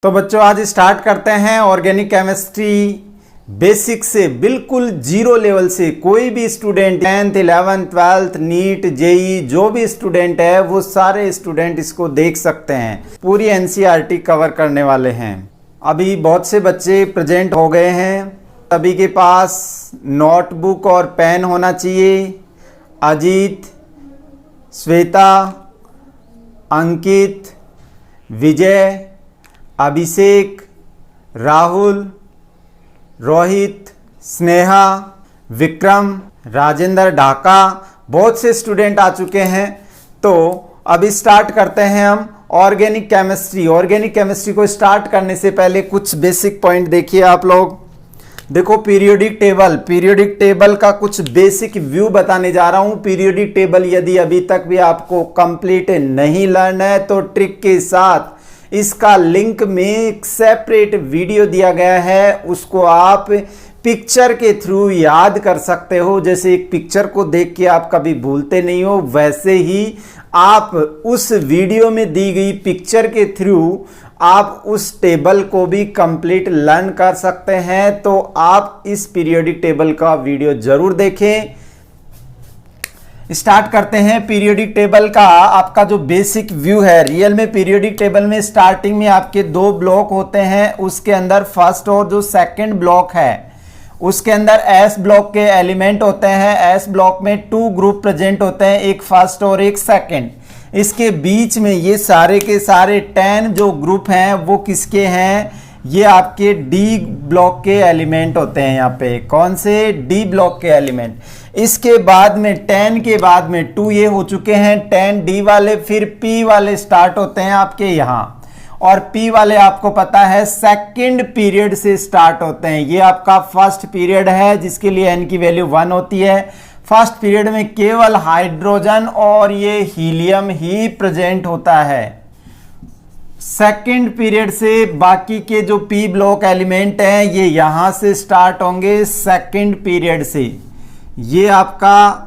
तो बच्चों आज स्टार्ट करते हैं ऑर्गेनिक केमिस्ट्री बेसिक से, बिल्कुल जीरो लेवल से। कोई भी student 10th 11th 12th NEET JEE जो भी स्टूडेंट है वो सारे स्टूडेंट इसको देख सकते हैं। पूरी एनसीईआरटी कवर करने वाले हैं। अभी बहुत से बच्चे प्रेजेंट हो गए हैं, सभी के पास नोटबुक और पेन होना चाहिए। अजीत, श्वेता, अंकित, विजय, अभिषेक, राहुल, रोहित, स्नेहा, विक्रम, राजेंद्र ढाका, बहुत से स्टूडेंट आ चुके हैं। तो अभी स्टार्ट करते हैं हम ऑर्गेनिक केमिस्ट्री। ऑर्गेनिक केमिस्ट्री को स्टार्ट करने से पहले कुछ बेसिक पॉइंट देखिए आप लोग। देखो पीरियोडिक टेबल का कुछ बेसिक व्यू बताने जा रहा हूं। पीरियोडिक टेबल यदि अभी तक भी आपको कंप्लीट नहीं लर्न है तो ट्रिक के साथ इसका लिंक में एक सेपरेट वीडियो दिया गया है, उसको आप पिक्चर के थ्रू याद कर सकते हो। जैसे एक पिक्चर को देख के आप कभी भूलते नहीं हो, वैसे ही आप उस वीडियो में दी गई पिक्चर के थ्रू आप उस टेबल को भी कंप्लीट लर्न कर सकते हैं। तो आप इस पीरियोडिक टेबल का वीडियो जरूर देखें। स्टार्ट करते हैं पीरियोडिक टेबल का। आपका जो बेसिक व्यू है, रियल में पीरियोडिक टेबल में स्टार्टिंग में आपके दो ब्लॉक होते हैं। उसके अंदर फर्स्ट और जो सेकंड ब्लॉक है उसके अंदर एस ब्लॉक के एलिमेंट होते हैं। एस ब्लॉक में 2 ग्रुप प्रेजेंट होते हैं, एक फर्स्ट और एक सेकंड। इसके बीच में ये सारे के सारे 10 जो ग्रुप हैं वो किसके हैं? ये आपके डी ब्लॉक के एलिमेंट होते हैं। यहाँ पे कौन से? डी ब्लॉक के एलिमेंट। इसके बाद में 10 के बाद में 2 ये हो चुके हैं 10 डी वाले। फिर पी वाले स्टार्ट होते हैं आपके यहाँ, और पी वाले आपको पता है सेकंड पीरियड से स्टार्ट होते हैं। ये आपका फर्स्ट पीरियड है जिसके लिए एन की वैल्यू 1 होती है। फर्स्ट पीरियड में केवल हाइड्रोजन और ये हीलियम ही प्रेजेंट होता है। सेकंड पीरियड से बाकी के जो पी ब्लॉक एलिमेंट हैं ये यहां से स्टार्ट होंगे सेकंड पीरियड से। ये आपका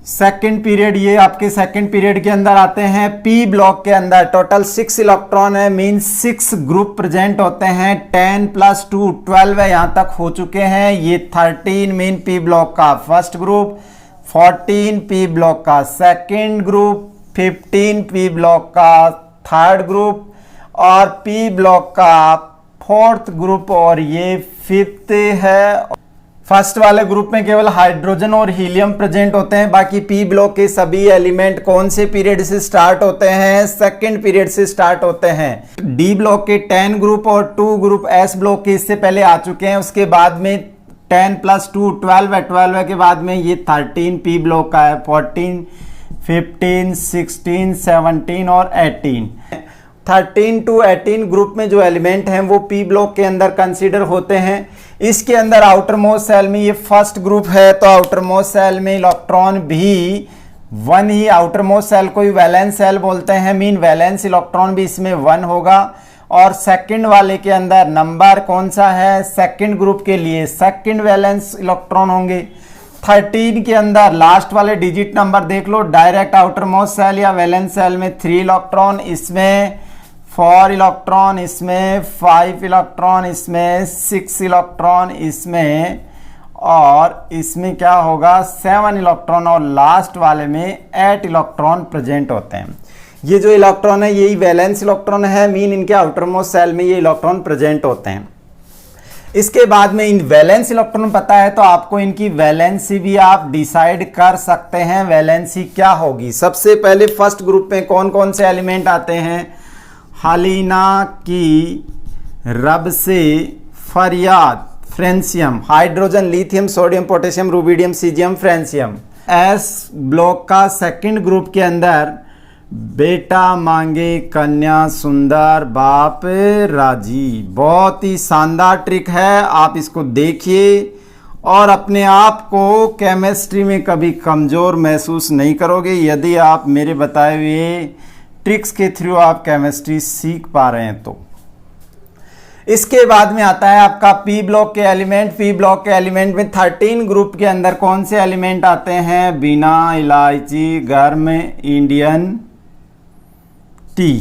सेकंड पीरियड, ये आपके सेकंड पीरियड के अंदर आते हैं। पी ब्लॉक के अंदर टोटल 6 इलेक्ट्रॉन है, मीन 6 ग्रुप प्रेजेंट होते हैं। 10 + 2 12 है, यहां तक हो चुके हैं। ये 13 मीन पी ब्लॉक का फर्स्ट ग्रुप, 14 पी ब्लॉक का सेकंड ग्रुप, 15 पी ब्लॉक का थर्ड ग्रुप और पी ब्लॉक का फोर्थ ग्रुप, और ये 5th है। फर्स्ट वाले ग्रुप में केवल हाइड्रोजन और हीलियम प्रेजेंट होते हैं। बाकी पी ब्लॉक के सभी एलिमेंट कौन से पीरियड से स्टार्ट होते हैं? सेकंड पीरियड से स्टार्ट होते हैं। डी ब्लॉक के 10 ग्रुप और 2 ग्रुप एस ब्लॉक के इससे पहले आ चुके हैं। उसके बाद में 10 + 2 12 है। 12 के बाद में ये 13 पी ब्लॉक का है। 14 15 16 17 और 18। 13 to 18 ग्रुप में जो एलिमेंट हैं वो पी ब्लॉक के अंदर कंसीडर होते हैं। इसके अंदर आउटर मोस्ट सेल में ये फर्स्ट ग्रुप है, तो आउटर मोस्ट सेल में इलेक्ट्रॉन भी 1 ही। आउटर मोस्ट सेल को ही वैलेंस सेल बोलते हैं, मीन वैलेंस इलेक्ट्रॉन भी इसमें 1 होगा। और सेकंड वाले के अंदर नंबर कौन सा है? सेकंड ग्रुप के लिए सेकंड वैलेंस इलेक्ट्रॉन होंगे। 13 के अंदर लास्ट वाले डिजिट नंबर देख लो। डायरेक्ट आउटर मोस्ट सेल या वैलेंस सेल में 3 इलेक्ट्रॉन, इसमें 4 इलेक्ट्रॉन, इसमें 5 इलेक्ट्रॉन, इसमें 6 इलेक्ट्रॉन, इसमें और इसमें क्या होगा 7 इलेक्ट्रॉन, और लास्ट वाले में 8 इलेक्ट्रॉन प्रेजेंट होते हैं। ये जो इलेक्ट्रॉन है यही वैलेंस इलेक्ट्रॉन है, मीन इनके आउटर मोस्ट सेल में ये इलेक्ट्रॉन प्रेजेंट होते हैं। इसके बाद में इन वैलेंस इलेक्ट्रॉन पता है तो आपको इनकी वैलेंसी भी आप डिसाइड कर सकते हैं। वैलेंसी क्या होगी? सबसे पहले फर्स्ट ग्रुप में कौन कौन से एलिमेंट आते हैं? हलीना की रब से फरियाद, francium, hydrogen, lithium, sodium, potassium, rubidium, caesium, francium. S block का सेकंड ग्रुप के अंदर बेटा मांगे कन्या सुंदर बाप राजी। बहुत ही शानदार ट्रिक है, आप इसको देखिए और अपने आप को केमिस्ट्री में कभी कमज़ोर महसूस नहीं करोगे यदि आप मेरे बताए हुए ट्रिक्स के थ्रू आप केमिस्ट्री सीख पा रहे हैं तो। इसके बाद में आता है आपका पी ब्लॉक के एलिमेंट। पी ब्लॉक के एलिमेंट में 13 ग्रुप के अंदर कौन से एलिमेंट आते हैं? बिना इलायची, गर्म, इंडियन टी।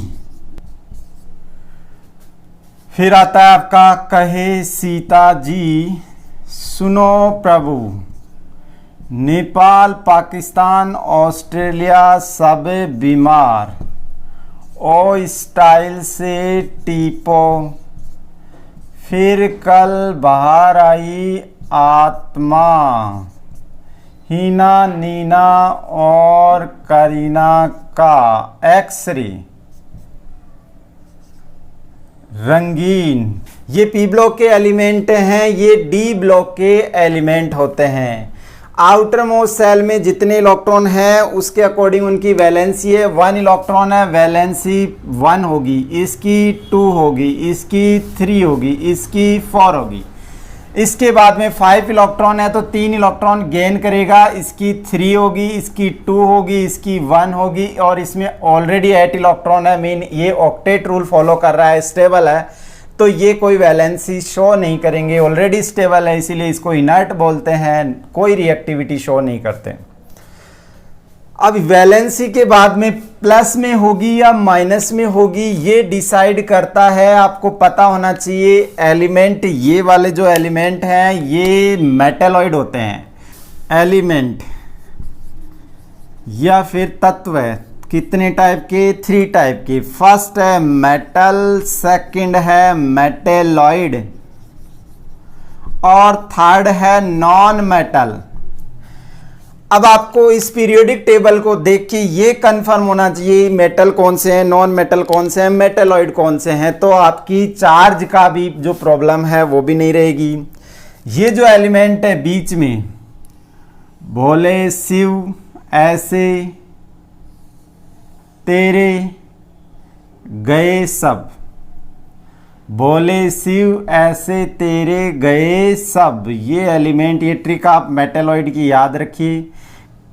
फिर आता है आपका कहे सीता जी सुनो प्रभु, नेपाल पाकिस्तान ऑस्ट्रेलिया सब बीमार, ओ स्टाइल से टीपो, फिर कल बाहर आई आत्मा, हीना नीना और करीना का एक्सरे रंगीन। ये पी ब्लॉक के एलिमेंट हैं, ये डी ब्लॉक के एलिमेंट होते हैं। आउटर मोस्ट सेल में जितने इलेक्ट्रॉन हैं उसके अकॉर्डिंग उनकी वैलेंसी है। 1 इलेक्ट्रॉन है, वैलेंसी 1 होगी, इसकी 2 होगी, इसकी 3 होगी, इसकी 4 होगी। इसके बाद में 5 इलेक्ट्रॉन है तो 3 इलेक्ट्रॉन गेन करेगा, इसकी 3 होगी, इसकी 2 होगी, इसकी 1 होगी, और इसमें ऑलरेडी 8 इलेक्ट्रॉन है, मीन ये ऑक्टेट रूल फॉलो कर रहा है, स्टेबल है, तो ये कोई वैलेंसी शो नहीं करेंगे, ऑलरेडी स्टेबल है, इसीलिए इसको इनर्ट बोलते हैं, कोई रिएक्टिविटी शो नहीं करते। अब वैलेंसी के बाद में प्लस में होगी या माइनस में होगी ये डिसाइड करता है, आपको पता होना चाहिए एलिमेंट। ये वाले जो एलिमेंट हैं ये मेटलॉइड होते हैं। एलिमेंट या फिर तत्व कितने टाइप के? 3 टाइप के। फर्स्ट है मेटल, सेकंड है मेटेलॉइड और थर्ड है नॉन मेटल। अब आपको इस पीरियोडिक टेबल को देख के ये कंफर्म होना चाहिए मेटल कौन से हैं, नॉन मेटल कौन से हैं, मेटेलॉइड कौन से हैं, तो आपकी चार्ज का भी जो प्रॉब्लम है वो भी नहीं रहेगी। ये जो एलिमेंट है बीच में, भोले शिव ऐसे तेरे गए सब, भोले शिव ऐसे तेरे गए सब, ये एलिमेंट, ये ट्रिक आप मेटेलॉइड की याद रखिए।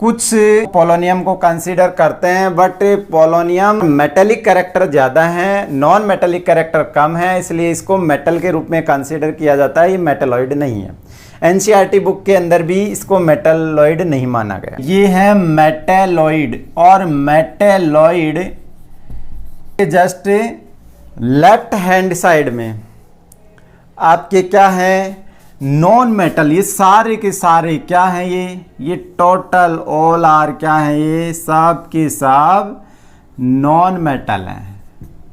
कुछ पोलोनियम को कंसीडर करते हैं बट पोलोनियम मेटेलिक कैरेक्टर ज़्यादा है, नॉन मेटेलिक कैरेक्टर कम है, इसलिए इसको मेटल के रूप में कंसीडर किया जाता है, ये मेटेलॉइड नहीं है। एनसीईआरटी बुक के अंदर भी इसको मेटेलॉइड नहीं माना गया। ये है मेटेलॉइड, और metalloid just left hand side में आपके क्या है? Non metal. ये सारे के सारे क्या हैं? ये टोटल ऑल आर क्या है? ये सब के सब नॉन मेटल हैं,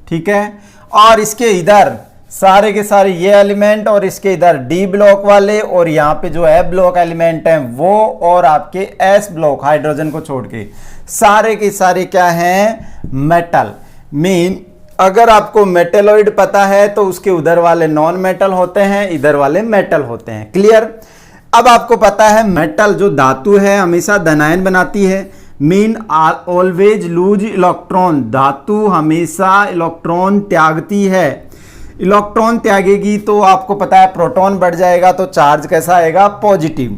ठीक है। और इसके इधर सारे के सारे ये एलिमेंट, और इसके इधर डी ब्लॉक वाले, और यहाँ पे जो एफ ब्लॉक एलिमेंट हैं वो, और आपके एस ब्लॉक हाइड्रोजन को छोड़ के सारे के सारे क्या हैं? मेटल। मीन अगर आपको मेटेलॉइड पता है तो उसके उधर वाले नॉन मेटल होते हैं, इधर वाले मेटल होते हैं। क्लियर? अब आपको पता है मेटल जो धातु है हमेशा धनायन बनाती है, मीन ऑलवेज लूज इलेक्ट्रॉन। धातु हमेशा इलेक्ट्रॉन त्यागती है, इलेक्ट्रॉन त्यागेगी तो आपको पता है प्रोटॉन बढ़ जाएगा, तो चार्ज कैसा आएगा? पॉजिटिव।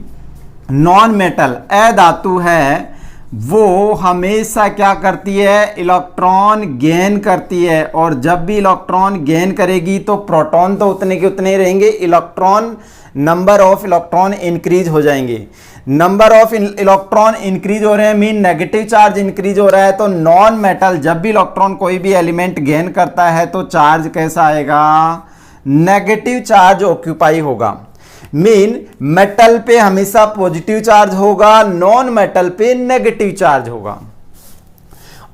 नॉन मेटल अधातु है, वो हमेशा क्या करती है? इलेक्ट्रॉन गेन करती है, और जब भी इलेक्ट्रॉन गेन करेगी तो प्रोटॉन तो उतने के उतने रहेंगे, electron number of electron increase हो जाएंगे। नंबर ऑफ इलेक्ट्रॉन इंक्रीज हो रहे हैं मीन नेगेटिव चार्ज इंक्रीज हो रहा है, तो नॉन मेटल जब भी इलेक्ट्रॉन कोई भी एलिमेंट गेन करता है तो चार्ज कैसा आएगा? नेगेटिव चार्ज ऑक्यूपाई होगा। मीन मेटल पे हमेशा पॉजिटिव चार्ज होगा, नॉन मेटल पे नेगेटिव चार्ज होगा।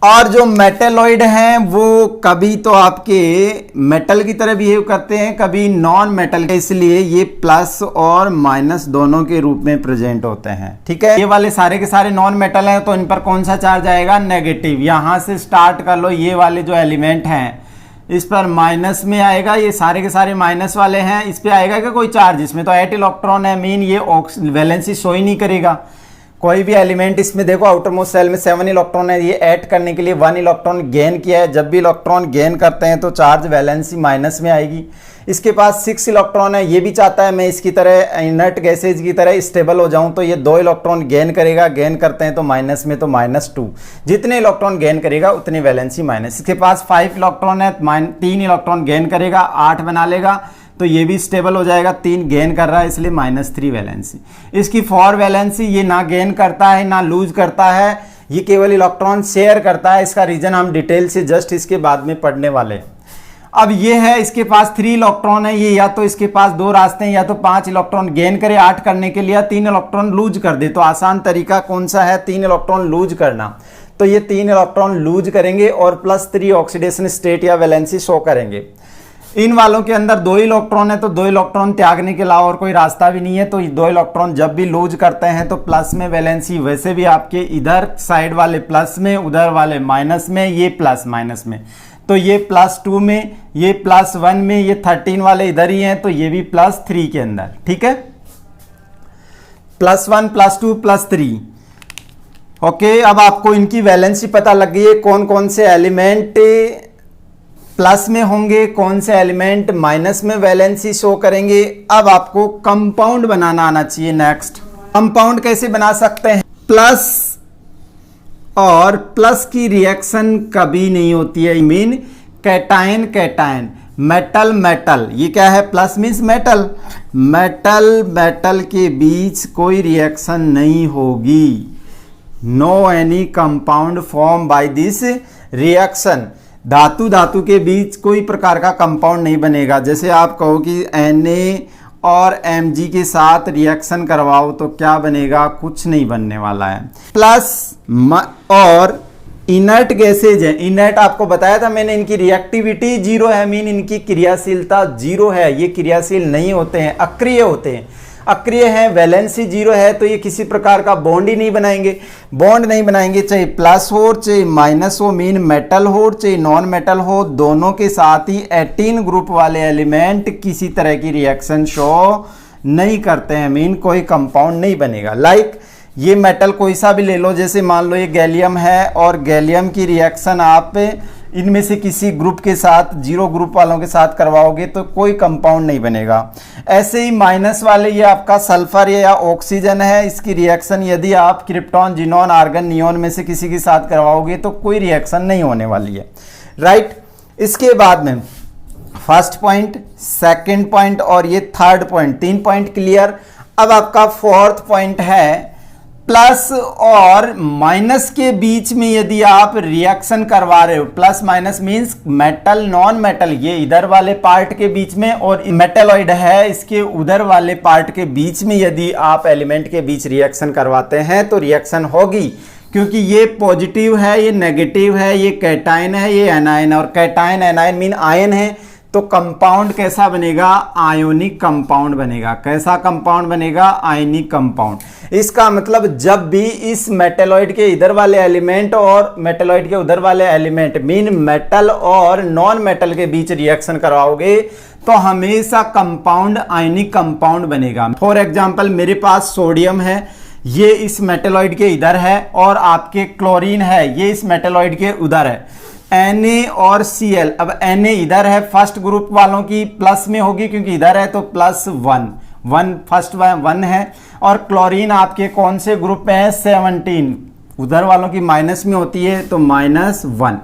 और जो मेटेलॉइड हैं वो कभी तो आपके मेटल की तरह बिहेव करते हैं, कभी नॉन मेटल, इसलिए ये प्लस और माइनस दोनों के रूप में प्रेजेंट होते हैं, ठीक है। ये वाले सारे के सारे नॉन मेटल हैं तो इन पर कौन सा चार्ज आएगा? नेगेटिव। यहां से स्टार्ट कर लो, ये वाले जो एलिमेंट हैं इस पर माइनस में आएगा, ये सारे के सारे माइनस वाले हैं, इस पे आएगा क्या कोई चार्ज? इसमें तो 8 इलेक्ट्रॉन है, मीन ये वैलेंसी शो ही नहीं करेगा कोई भी एलिमेंट। इसमें देखो आउटर मोस्ट सेल में 7 इलेक्ट्रॉन है, ये ऐड करने के लिए 1 इलेक्ट्रॉन गेन किया है। जब भी इलेक्ट्रॉन गेन करते हैं तो चार्ज वैलेंसी माइनस में आएगी। इसके पास 6 इलेक्ट्रॉन है, ये भी चाहता है मैं इसकी तरह इनर्ट गैसेज की तरह स्टेबल हो जाऊं, तो ये 2 इलेक्ट्रॉन गेन करेगा, गेन करते हैं तो माइनस में, तो -2। जितने इलेक्ट्रॉन गेन करेगा उतनी वैलेंसी माइनस। इसके पास 5 इलेक्ट्रॉन है, 3 इलेक्ट्रॉन गेन करेगा, 8 बना लेगा, तो ये भी स्टेबल हो जाएगा, 3 गेन कर रहा है इसलिए -3 वैलेंसी। इसकी 4 वैलेंसी, ये ना गेन करता है ना लूज करता है, ये केवल इलेक्ट्रॉन शेयर करता है। इसका रीजन हम डिटेल से जस्ट इसके बाद में पढ़ने वाले हैं। अब ये है इसके पास 3 इलेक्ट्रॉन है, ये या तो इसके पास 2 रास्ते हैं, या तो 5 इलेक्ट्रॉन गेन करे 8 करने के लिए, 3 इलेक्ट्रॉन लूज कर दे। तो आसान तरीका कौन सा है? 3 इलेक्ट्रॉन लूज करना। तो ये 3 इलेक्ट्रॉन लूज करेंगे और +3 ऑक्सीडेशन स्टेट या वैलेंसी शो करेंगे। इन वालों के अंदर 2 इलेक्ट्रॉन है, तो 2 इलेक्ट्रॉन त्यागने के अलावा और कोई रास्ता भी नहीं है। तो 2 इलेक्ट्रॉन जब भी लूज करते हैं तो प्लस में वैलेंसी वैसे भी आपके इधर साइड वाले प्लस में, उधर वाले माइनस में, ये प्लस माइनस में। तो ये +2 में, ये +1 में, ये 13 वाले इधर ही हैं, तो ये भी +3 के अंदर। ठीक है, +1 +2 +3। ओके, अब आपको इनकी वैलेंसी पता लग गई है, कौन कौन से एलिमेंट प्लस में होंगे, कौन से एलिमेंट माइनस में वैलेंसी शो करेंगे। अब आपको कंपाउंड बनाना आना चाहिए। नेक्स्ट, कंपाउंड कैसे बना सकते हैं? प्लस और प्लस की रिएक्शन कभी नहीं होती है। Mean cation cation, metal metal, ये क्या है? Plus means metal, metal metal के बीच कोई रिएक्शन नहीं होगी। No any compound form by this reaction. धातु धातु के बीच कोई प्रकार का कंपाउंड नहीं बनेगा। जैसे आप कहो कि Na और Mg के साथ रिएक्शन करवाओ तो क्या बनेगा? कुछ नहीं बनने वाला है। प्लस और इनर्ट गैसेज है। इनर्ट आपको बताया था मैंने, इनकी रिएक्टिविटी 0 है, मीन इनकी क्रियाशीलता 0 है। ये क्रियाशील नहीं होते हैं, अक्रिय होते हैं। अक्रिय है, वैलेंसी 0 है, तो ये किसी प्रकार का बॉन्ड ही नहीं बनाएंगे। बॉन्ड नहीं बनाएंगे, चाहे प्लस हो चाहे माइनस हो, मीन मेटल हो चाहे नॉन मेटल हो, दोनों के साथ ही 18 ग्रुप वाले एलिमेंट किसी तरह की रिएक्शन शो नहीं करते हैं, मीन कोई कंपाउंड नहीं बनेगा। लाइक ये मेटल कोई सा भी ले लो, जैसे मान लो ये गैलियम है और गैलियम की रिएक्शन आप इनमें से किसी ग्रुप के साथ, 0 ग्रुप वालों के साथ करवाओगे तो कोई कंपाउंड नहीं बनेगा। ऐसे ही माइनस वाले ये आपका सल्फर या ऑक्सीजन है, इसकी रिएक्शन यदि आप क्रिप्टॉन, जिनॉन, आर्गन, नियोन में से किसी के साथ करवाओगे तो कोई रिएक्शन नहीं होने वाली है। राइट, इसके बाद में फर्स्ट पॉइंट, सेकंड पॉइंट और ये थर्ड पॉइंट, 3 पॉइंट क्लियर। अब आपका फोर्थ पॉइंट है, प्लस और माइनस के बीच में यदि आप रिएक्शन करवा रहे हो, plus minus means metal non metal, ये इधर वाले पार्ट के बीच में और मेटलॉइड है इसके उधर वाले पार्ट के बीच में, यदि आप एलिमेंट के बीच रिएक्शन करवाते हैं तो रिएक्शन होगी, क्योंकि ये पॉजिटिव है, ये नेगेटिव है, ये कैटायन है, ये एनायन, और कैटायन एनायन मीन आयन है। तो कंपाउंड कैसा बनेगा? आयोनिक कंपाउंड बनेगा। कैसा कंपाउंड बनेगा? Ionic compound. इसका मतलब जब भी इस मेटलॉइड के इधर वाले एलिमेंट और मेटलॉइड के उधर वाले एलिमेंट, मीन मेटल और नॉन मेटल के बीच रिएक्शन करवाओगे तो हमेशा कंपाउंड आयनिक कंपाउंड बनेगा। फॉर एग्जाम्पल, मेरे पास सोडियम है, ये इस मेटलॉइड के इधर है, और आपके क्लोरीन है, ये इस मेटलॉइड के उधर है। Na और Cl, अब Na इधर है, फर्स्ट ग्रुप वालों की प्लस में होगी क्योंकि इधर है, तो +1 फर्स्ट 1 है, और क्लोरीन आपके कौन से ग्रुप में है? 17, उधर वालों की माइनस में होती है, तो -1।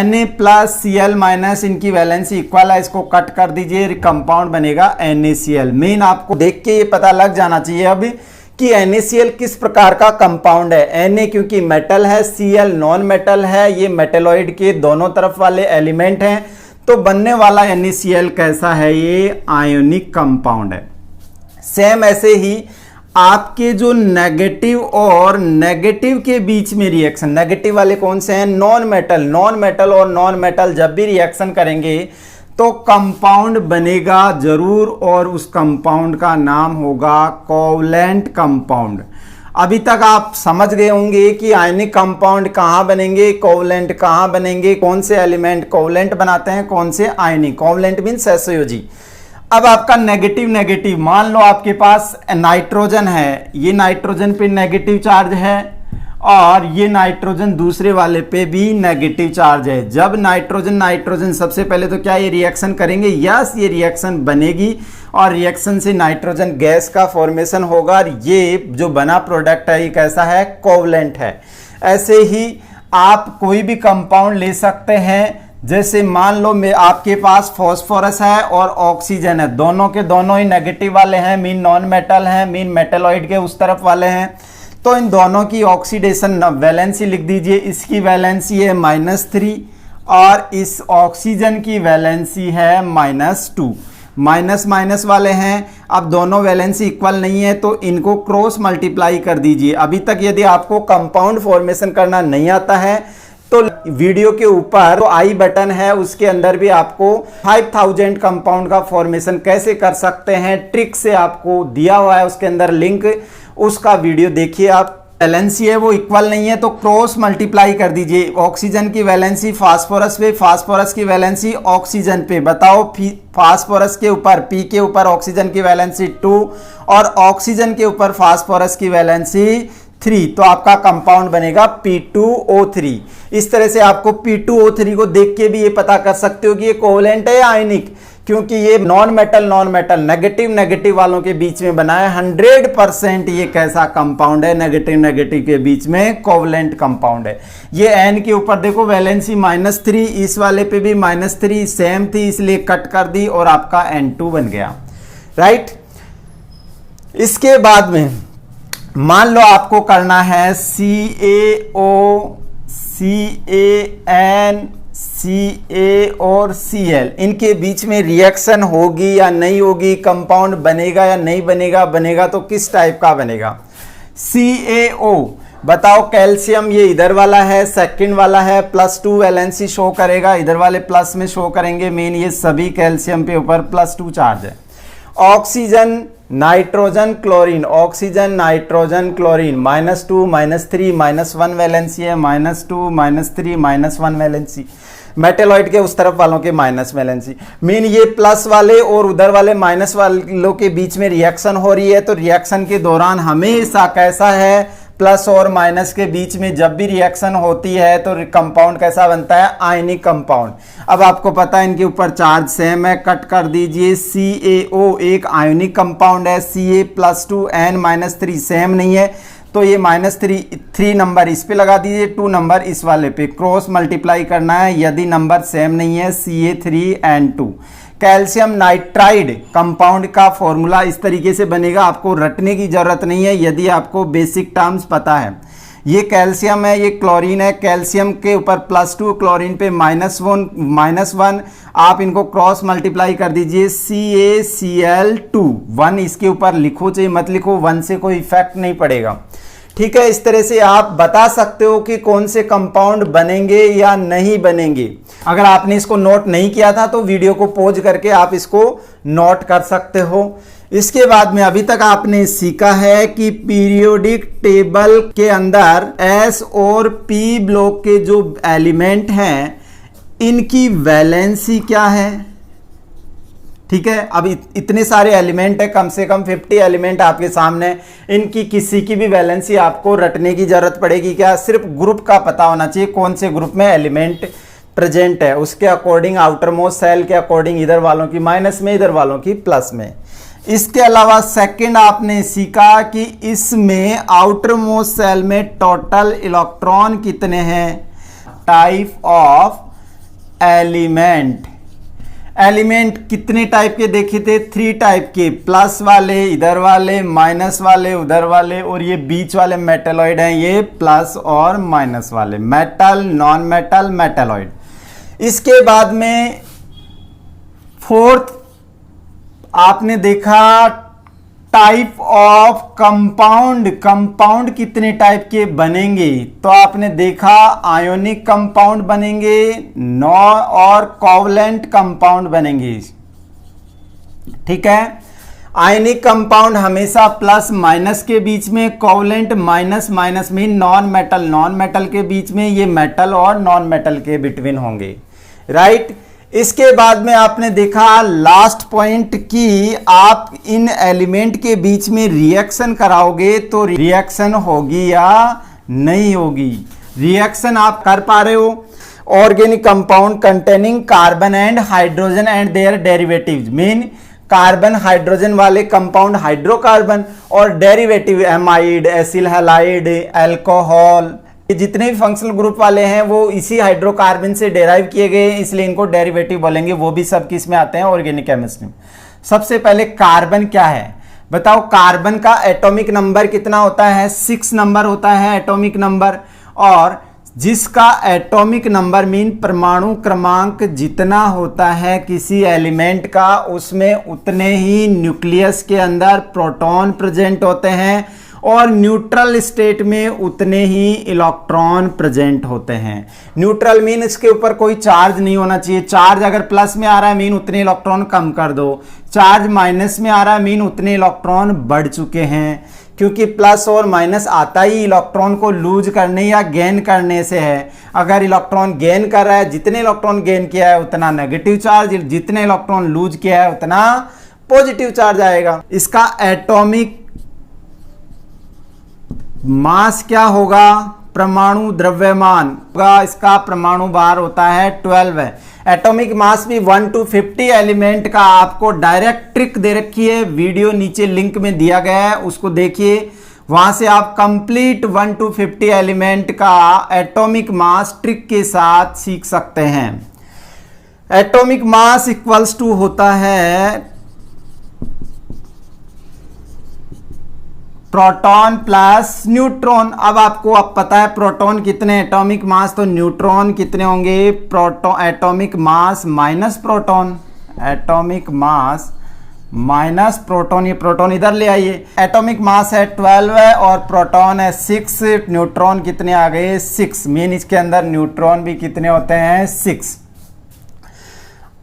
Na प्लस Cl माइनस, इनकी वैलेंसी इक्वल है, इसको कट कर दीजिए, कंपाउंड बनेगा NaCl। मेन आपको देख के ये पता लग जाना चाहिए अब कि NaCl किस प्रकार का कंपाउंड है। Na क्योंकि मेटल है, Cl नॉन मेटल है, ये मेटलॉइड के दोनों तरफ वाले एलिमेंट हैं, तो बनने वाला NaCl कैसा है? ये आयोनिक कंपाउंड है। सेम ऐसे ही आपके जो नेगेटिव और नेगेटिव के बीच में रिएक्शन, नेगेटिव वाले कौन से हैं? Non metal. नॉन मेटल और नॉन मेटल जब भी रिएक्शन करेंगे तो कंपाउंड बनेगा जरूर, और उस कंपाउंड का नाम होगा कोवलेंट कंपाउंड। अभी तक आप समझ गए होंगे कि आयनिक कंपाउंड कहाँ बनेंगे, कोवलेंट कहाँ बनेंगे, कौन से एलिमेंट कोवलेंट बनाते हैं, कौन से आयनिक। Covalent means सहसंयोजी। अब आपका नेगेटिव नेगेटिव, मान लो आपके पास नाइट्रोजन है, ये नाइट्रोजन पे नेगेटिव चार्ज है और ये नाइट्रोजन दूसरे वाले पे भी नेगेटिव चार्ज है। जब नाइट्रोजन नाइट्रोजन, सबसे पहले तो क्या ये रिएक्शन करेंगे? यस, ये रिएक्शन बनेगी और रिएक्शन से नाइट्रोजन गैस का फॉर्मेशन होगा। ये जो बना प्रोडक्ट है ये कैसा है? कोवलेंट है। ऐसे ही आप कोई भी कंपाउंड ले सकते हैं, जैसे मान लो आपके पास फॉस्फोरस है और ऑक्सीजन है, दोनों के दोनों ही नेगेटिव वाले हैं, मीन नॉन मेटल हैं, मीन मेटलॉइड के उस तरफ वाले हैं। तो इन दोनों की ऑक्सीडेशन वैलेंसी लिख दीजिए। इसकी वैलेंसी है -3 और इस ऑक्सीजन की वैलेंसी है -2। माइनस माइनस वाले हैं, अब दोनों वैलेंसी इक्वल नहीं है तो इनको क्रॉस मल्टीप्लाई कर दीजिए। अभी तक यदि आपको कंपाउंड फॉर्मेशन करना नहीं आता है तो वीडियो के ऊपर तो आई बटन है, उसके अंदर भी आपको 5000 कंपाउंड का फॉर्मेशन कैसे कर सकते हैं ट्रिक से आपको दिया हुआ है, उसके अंदर लिंक, उसका वीडियो देखिए आप। वैलेंसी है वो इक्वल नहीं है तो क्रॉस मल्टीप्लाई कर दीजिए। ऑक्सीजन की वैलेंसी फास्फोरस पे, फास्फोरस की वैलेंसी ऑक्सीजन पे। बताओ फास्फोरस के ऊपर P के ऊपर ऑक्सीजन की वैलेंसी 2 और ऑक्सीजन के ऊपर फास्फोरस की वैलेंसी 3, तो आपका कंपाउंड बनेगा P2O3। इस तरह से आपको P2O3 को देख के भी ये पता कर सकते हो कि ये कोवलेंट है या आयनिक, क्योंकि ये नॉन मेटल नेगेटिव नेगेटिव वालों के बीच में बना है। 100% ये कैसा कंपाउंड है, नेगेटिव नेगेटिव के बीच में कोवलेंट कंपाउंड है। ये N के ऊपर देखो वैलेंसी -3, इस वाले पे भी -3 सेम थी, इसलिए कट कर दी और आपका N2 बन गया, राइट। इसके बाद में मान लो आपको करना है CaO, CaN, Ca और Cl, इनके बीच में रिएक्शन होगी या नहीं होगी, कंपाउंड बनेगा या नहीं बनेगा, बनेगा तो किस टाइप का बनेगा। CaO बताओ, कैल्शियम ये इधर वाला है, सेकंड वाला है, +2 वैलेंसी शो करेगा, इधर वाले प्लस में शो करेंगे, मेन ये सभी कैल्शियम पे ऊपर +2 चार्ज है। Oxygen nitrogen chlorine, oxygen nitrogen chlorine -2 -3 -1 valency है, -2 -3 -1 वैलेंसी। मेटेलॉइड के उस तरफ वालों के माइनस वैलेंसी। मीन ये प्लस वाले और उधर वाले माइनस वालों के बीच में रिएक्शन हो रही है, तो रिएक्शन के दौरान हमेशा कैसा है, प्लस और माइनस के बीच में जब भी रिएक्शन होती है तो कंपाउंड कैसा बनता है, आयनिक कंपाउंड। अब आपको पता है इनके ऊपर चार्ज सेम है, कट कर दीजिए। CaO एक आयनिक कंपाउंड है, Ca+2 N-3 सेम नहीं है, तो ये -3 नंबर इस पे लगा दीजिए, 2 नंबर इस वाले पे, क्रॉस मल्टीप्लाई करना है यदि नंबर सेम नहीं है, Ca3N2। कैल्शियम नाइट्राइड कंपाउंड का फॉर्मूला इस तरीके से बनेगा, आपको रटने की जरूरत नहीं है यदि आपको बेसिक टर्म्स पता है। ये कैल्शियम है, ये क्लोरीन है, कैल्शियम के ऊपर +2, क्लोरीन पे -1, आप इनको क्रॉस मल्टीप्लाई कर दीजिए, CaCl2, 1 इसके ऊपर लिखो चाहे मत लिखो, 1 से कोई इफेक्ट नहीं पड़ेगा, ठीक है। इस तरह से आप बता सकते हो कि कौन से कंपाउंड बनेंगे या नहीं बनेंगे। अगर आपने इसको नोट नहीं किया था तो वीडियो को पॉज करके आप इसको नोट कर सकते हो। इसके बाद में अभी तक आपने सीखा है कि पीरियोडिक टेबल के अंदर S और P ब्लॉक के जो एलिमेंट हैं इनकी वैलेंसी क्या है, ठीक है। अब इतने सारे एलिमेंट है, कम से कम 50 एलिमेंट आपके सामने, इनकी किसी की भी वैलेंसी आपको रटने की जरूरत पड़ेगी क्या, सिर्फ ग्रुप का पता होना चाहिए, कौन से ग्रुप में एलिमेंट प्रेजेंट है, उसके अकॉर्डिंग आउटर मोस्ट सेल के अकॉर्डिंग इधर वालों की माइनस में, इधर वालों की प्लस में। इसके अलावा सेकंड आपने सीखा कि इसमें आउटर मोस्ट सेल में टोटल इलेक्ट्रॉन कितने हैं, टाइप ऑफ एलिमेंट। एलिमेंट कितने टाइप के देखे थे, 3 टाइप के, प्लस वाले इधर वाले, माइनस वाले उधर वाले, और ये बीच वाले मेटलॉइड हैं, ये प्लस और माइनस वाले, मेटल नॉन मेटल मेटलॉइड। इसके बाद में फोर्थ आपने देखा टाइप ऑफ कंपाउंड, कंपाउंड कितने टाइप के बनेंगे, तो आपने देखा आयोनिक कंपाउंड बनेंगे, और कोवलेंट कंपाउंड बनेंगे, ठीक है। आयनिक कंपाउंड हमेशा प्लस माइनस के बीच में, कोवलेंट माइनस माइनस में, नॉन मेटल के बीच में, ये मेटल और नॉन मेटल के बिटवीन होंगे, राइट। इसके बाद में आपने देखा लास्ट पॉइंट कि आप इन एलिमेंट के बीच में रिएक्शन कराओगे तो रिएक्शन होगी या नहीं होगी, रिएक्शन आप कर पा रहे हो। Organic compound containing carbon and hydrogen and their derivatives, mean carbon hydrogen वाले कंपाउंड हाइड्रोकार्बन, और derivative amide, acyl halide, alcohol, जितने भी फंक्शनल ग्रुप वाले हैं वो इसी हाइड्रोकार्बन से डेराइव किए गए, इसलिए इनको डेरिवेटिव बोलेंगे, वो भी सब किस में आते हैं, ऑर्गेनिक केमिस्ट्री में। सबसे पहले कार्बन क्या है बताओ, कार्बन का एटॉमिक नंबर कितना होता है, 6 नंबर होता है एटॉमिक नंबर, और जिसका एटॉमिक नंबर मीन परमाणु क्रमांक जितना होता है किसी एलिमेंट का, उसमें उतने ही न्यूक्लियस के अंदर प्रोटॉन प्रेजेंट होते हैं और न्यूट्रल स्टेट में उतने ही इलेक्ट्रॉन प्रेजेंट होते हैं। न्यूट्रल मीन इसके ऊपर कोई चार्ज नहीं होना चाहिए। चार्ज अगर प्लस में आ रहा है मीन उतने इलेक्ट्रॉन कम कर दो, चार्ज माइनस में आ रहा है मीन उतने इलेक्ट्रॉन बढ़ चुके हैं, क्योंकि प्लस और माइनस आता ही इलेक्ट्रॉन को लूज करने या गेन करने से है। अगर इलेक्ट्रॉन गेन कर रहा है, जितने इलेक्ट्रॉन गेन किया है उतना नेगेटिव चार्ज, जितने इलेक्ट्रॉन लूज किया है उतना पॉजिटिव चार्ज आएगा। इसका एटॉमिक मास क्या होगा? परमाणु द्रव्यमान होगा। इसका परमाणु भार होता है 12 है। एटॉमिक मास भी 1 to 50 एलिमेंट का आपको डायरेक्ट ट्रिक दे रखी है, वीडियो नीचे लिंक में दिया गया है, उसको देखिए। वहां से आप कंप्लीट 1 to 50 एलिमेंट का एटॉमिक मास ट्रिक के साथ सीख सकते हैं। एटॉमिक मास इक्वल्स टू होता है प्रोटॉन प्लस न्यूट्रॉन। अब आपको अब पता है प्रोटॉन कितने एटॉमिक मास, तो न्यूट्रॉन कितने होंगे? Proton atomic mass minus proton, atomic mass minus proton, ये प्रोटॉन इधर ले आइए। एटॉमिक मास है 12 है और प्रोटॉन है 6, न्यूट्रॉन कितने आ गए? 6। मीन इसके अंदर न्यूट्रॉन भी कितने होते हैं? 6।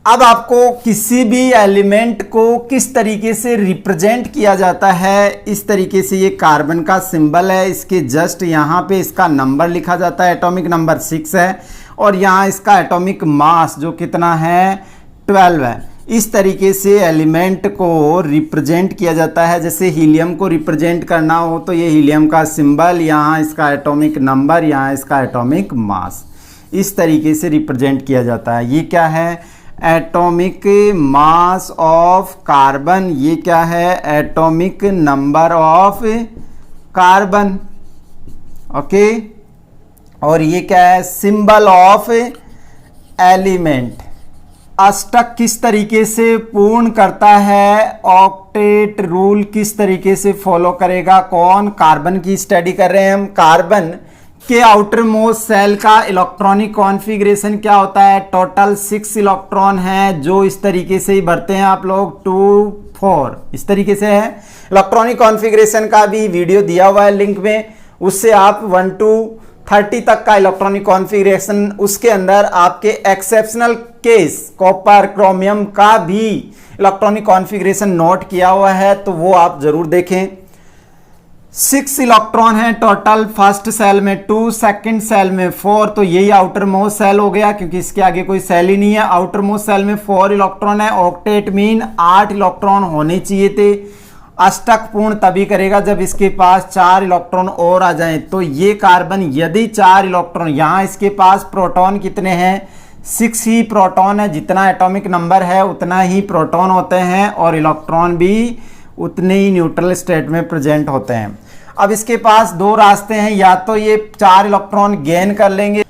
अब आपको किसी भी एलिमेंट को किस तरीके से रिप्रेजेंट किया जाता है, इस तरीके से ये कार्बन का सिंबल है, इसके जस्ट यहाँ पे इसका नंबर लिखा जाता है, एटॉमिक नंबर 6 है, और यहाँ इसका एटॉमिक मास जो कितना है? 12 है। इस तरीके से एलिमेंट को रिप्रेजेंट किया जाता है। जैसे हीलियम को रिप्रेजेंट करना हो तो ये हीलियम का सिंबल, यहाँ इसका एटॉमिक नंबर, यहाँ इसका एटॉमिक मास, इस तरीके से रिप्रेजेंट किया जाता है। ये क्या है? Atomic mass of carbon. ये क्या है? Atomic number of carbon. Okay, और ये क्या है? Symbol of element. अष्टक किस तरीके से पूर्ण करता है? ऑक्टेट रूल किस तरीके से फॉलो करेगा? कौन? कार्बन की स्टडी कर रहे हैं हम। कार्बन के आउटर मोस्ट सेल का इलेक्ट्रॉनिक कॉन्फ़िगरेशन क्या होता है? टोटल 6 इलेक्ट्रॉन हैं, जो इस तरीके से ही भरते हैं आप लोग, 2 4 इस तरीके से है। इलेक्ट्रॉनिक कॉन्फ़िगरेशन का भी वीडियो दिया हुआ है लिंक में, उससे आप 1 to 30 तक का इलेक्ट्रॉनिक कॉन्फ़िगरेशन, उसके अंदर आपके एक्सेप्शनल केस कॉपर क्रोमियम का भी इलेक्ट्रॉनिक कॉन्फ़िगरेशन नोट किया हुआ है, तो वो आप जरूर देखें। 6 इलेक्ट्रॉन है टोटल, फर्स्ट सेल में 2, सेकंड सेल में 4, तो यही आउटर मोस्ट सेल हो गया, क्योंकि इसके आगे कोई सेल ही नहीं है। आउटर मोस्ट सेल में 4 इलेक्ट्रॉन है। ऑक्टेट मीन 8 इलेक्ट्रॉन होने चाहिए थे। अष्टक पूर्ण तभी करेगा जब इसके पास 4 इलेक्ट्रॉन और आ जाएं। तो ये कार्बन यदि 4 इलेक्ट्रॉन, यहाँ इसके पास प्रोटॉन कितने हैं? 6 ही प्रोटॉन है। जितना एटॉमिक नंबर है उतना ही प्रोटॉन होते हैं, और इलेक्ट्रॉन भी उतने ही न्यूट्रल स्टेट में प्रेजेंट होते हैं। अब इसके पास 2 रास्ते हैं, या तो ये 4 इलेक्ट्रॉन गेन कर लेंगे।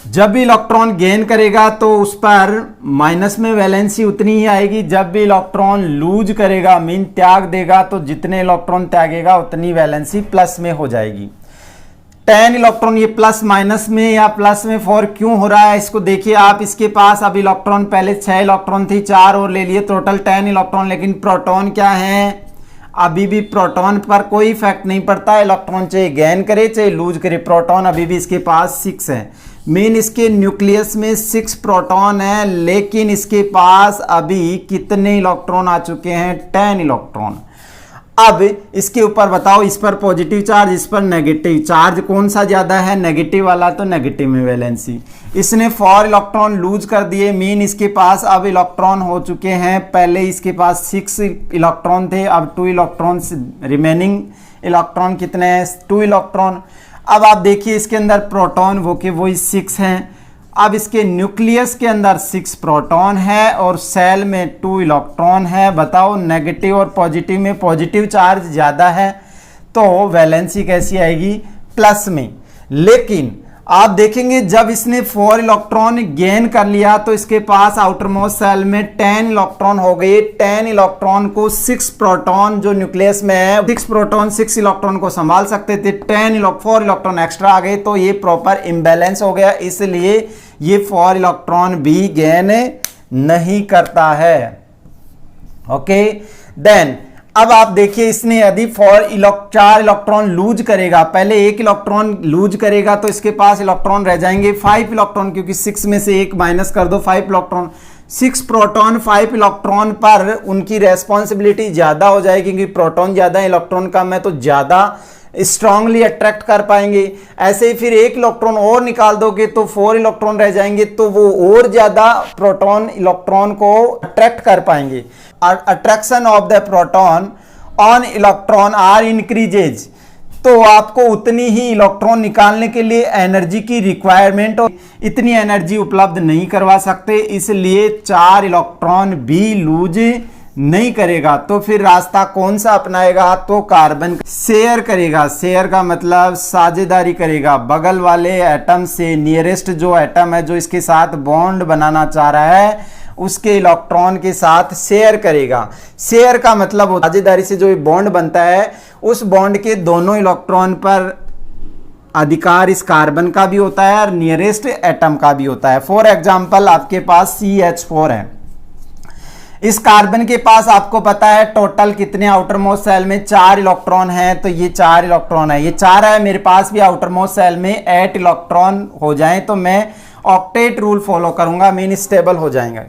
जब भी इलेक्ट्रॉन गेन करेगा तो उस पर माइनस में वैलेंसी उतनी ही आएगी। जब भी इलेक्ट्रॉन लूज करेगा मीन त्याग देगा, तो जितने इलेक्ट्रॉन त्यागेगा उतनी वैलेंसी प्लस में हो जाएगी। 10 इलेक्ट्रॉन ये प्लस माइनस में या प्लस में 4 क्यों हो रहा है, इसको देखिए आप। इसके पास अब इलेक्ट्रॉन पहले 6 इलेक्ट्रॉन थी, 4 और ले लिए, टोटल 10 इलेक्ट्रॉन। लेकिन प्रोटॉन क्या है? अभी भी प्रोटॉन पर कोई इफेक्ट नहीं पड़ता है। इलेक्ट्रॉन चाहे गेन करे चाहे लूज करे, प्रोटॉन अभी भी इसके पास 6 है। मीन इसके न्यूक्लियस में 6 प्रोटॉन है, लेकिन इसके पास अभी कितने इलेक्ट्रॉन आ चुके हैं? 10 इलेक्ट्रॉन। अब इसके ऊपर बताओ, इस पर पॉजिटिव चार्ज, इस पर नेगेटिव चार्ज, कौन सा ज्यादा है? नेगेटिव वाला, तो नेगेटिव में वैलेंसी। इसने 4 इलेक्ट्रॉन लूज कर दिए, मीन इसके पास अब इलेक्ट्रॉन हो चुके हैं। पहले इसके पास 6 इलेक्ट्रॉन थे, अब 2 इलेक्ट्रॉन, रिमेनिंग इलेक्ट्रॉन कितने हैं? 2 इलेक्ट्रॉन। अब आप देखिए इसके अंदर प्रोटॉन वो के वही 6 हैं। अब इसके न्यूक्लियस के अंदर 6 प्रोटॉन है और सेल में 2 इलेक्ट्रॉन है। बताओ नेगेटिव और पॉजिटिव में पॉजिटिव चार्ज ज़्यादा है, तो वैलेंसी कैसी आएगी? प्लस में। लेकिन आप देखेंगे जब इसने 4 इलेक्ट्रॉन गेन कर लिया तो इसके पास आउटर मोस्ट सेल में 10 इलेक्ट्रॉन हो गए। 10 इलेक्ट्रॉन को 6 प्रोटॉन जो न्यूक्लियस में है 6 प्रोटॉन 6 इलेक्ट्रॉन को संभाल सकते थे, 4 इलेक्ट्रॉन एक्स्ट्रा आ गए तो ये प्रॉपर इम्बैलेंस हो गया, इसलिए ये 4 इलेक्ट्रॉन भी गेन नहीं करता है। ओके देन अब आप देखिए इसने यदि 4 इलेक्ट्रॉन लूज करेगा, पहले 1 इलेक्ट्रॉन लूज करेगा तो इसके पास इलेक्ट्रॉन रह जाएंगे 5 इलेक्ट्रॉन, क्योंकि 6 में से 1 माइनस कर दो 5 इलेक्ट्रॉन। 6 प्रोटॉन 5 इलेक्ट्रॉन पर उनकी रेस्पॉन्सिबिलिटी ज्यादा हो जाएगी, क्योंकि प्रोटॉन ज्यादा इलेक्ट्रॉन कम है तो ज्यादा स्ट्रांगली अट्रैक्ट कर पाएंगे। ऐसे ही फिर 1 इलेक्ट्रॉन और निकाल दोगे तो 4 इलेक्ट्रॉन रह जाएंगे, तो वो और ज्यादा प्रोटॉन इलेक्ट्रॉन को अट्रैक्ट कर पाएंगे। Attraction of the proton on electron are increases, तो आपको उतनी ही इलेक्ट्रॉन निकालने के लिए एनर्जी की रिक्वायरमेंट, और इतनी एनर्जी उपलब्ध नहीं करवा सकते, इसलिए 4 इलेक्ट्रॉन भी लूज नहीं करेगा। तो फिर रास्ता कौन सा अपनाएगा, तो कार्बन शेयर करेगा। शेयर का मतलब साझेदारी करेगा, बगल वाले एटम से नियरेस्ट जो एटम है जो इसके साथ बॉन्ड बनाना चाह रहा है उसके इलेक्ट्रॉन के साथ शेयर करेगा। शेयर का मतलब साझेदारी से जो बॉन्ड बनता है उस बॉन्ड के दोनों इलेक्ट्रॉन पर अधिकार इस कार्बन का भी होता है और नियरेस्ट एटम का भी होता है। फॉर एग्जांपल आपके पास CH4 है, इस कार्बन के पास आपको पता है टोटल कितने आउटर मोस्ट सेल में 4 इलेक्ट्रॉन है, तो ये 4 इलेक्ट्रॉन है, ये 4 है, मेरे पास भी आउटर मोस्ट सेल में 8 इलेक्ट्रॉन हो जाएं तो मैं ऑक्टेट रूल फॉलो करूंगा, मीन स्टेबल हो जाएंगे।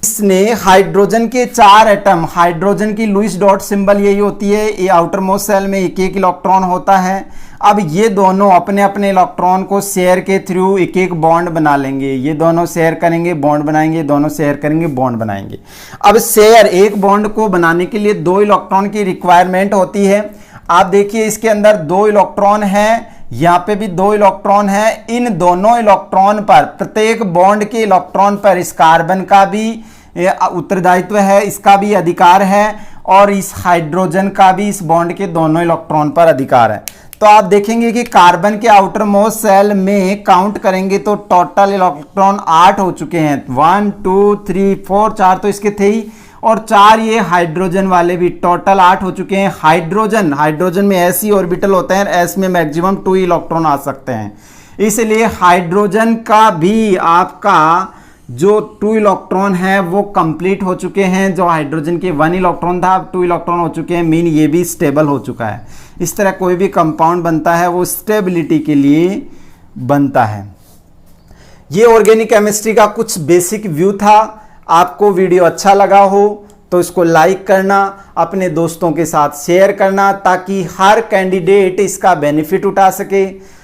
इसने हाइड्रोजन के 4 एटम, हाइड्रोजन की लुईस डॉट सिंबल यही होती है, ये आउटर मोस्ट सेल में 1-1 इलेक्ट्रॉन होता है। अब ये दोनों अपने अपने इलेक्ट्रॉन को शेयर के थ्रू 1-1 बॉन्ड बना लेंगे, ये दोनों शेयर करेंगे बॉन्ड बनाएंगे, दोनों शेयर करेंगे बॉन्ड बनाएंगे। अब शेयर एक बॉन्ड को बनाने के लिए 2 इलेक्ट्रॉन की रिक्वायरमेंट होती है। आप देखिए इसके अंदर 2 इलेक्ट्रॉन है, यहाँ पे भी 2 इलेक्ट्रॉन है, इन दोनों इलेक्ट्रॉन पर प्रत्येक बॉन्ड के इलेक्ट्रॉन पर इस कार्बन का भी उत्तरदायित्व है, इसका भी अधिकार है, और इस हाइड्रोजन का भी इस बॉन्ड के दोनों इलेक्ट्रॉन पर अधिकार है। तो आप देखेंगे कि कार्बन के आउटर मोस्ट सेल में काउंट करेंगे तो टोटल इलेक्ट्रॉन 8 हो चुके हैं, 1 2 3 4 4 तो इसके थे ही, और 4 ये हाइड्रोजन वाले भी, टोटल 8 हो चुके हैं। हाइड्रोजन में ऐसी ऑर्बिटल होते हैं, एस में मैक्सिमम 2 इलेक्ट्रॉन आ सकते हैं, इसलिए हाइड्रोजन का भी आपका जो 2 इलेक्ट्रॉन है वो कंप्लीट हो चुके हैं। जो हाइड्रोजन के 1 इलेक्ट्रॉन था अब 2 इलेक्ट्रॉन हो चुके हैं, मीन ये भी स्टेबल हो चुका है। इस तरह कोई भी कंपाउंड बनता है वो स्टेबिलिटी के लिए बनता है। ये ऑर्गेनिक केमिस्ट्री का कुछ बेसिक व्यू था। आपको वीडियो अच्छा लगा हो तो इसको लाइक करना, अपने दोस्तों के साथ शेयर करना, ताकि हर कैंडिडेट इसका बेनिफिट उठा सके।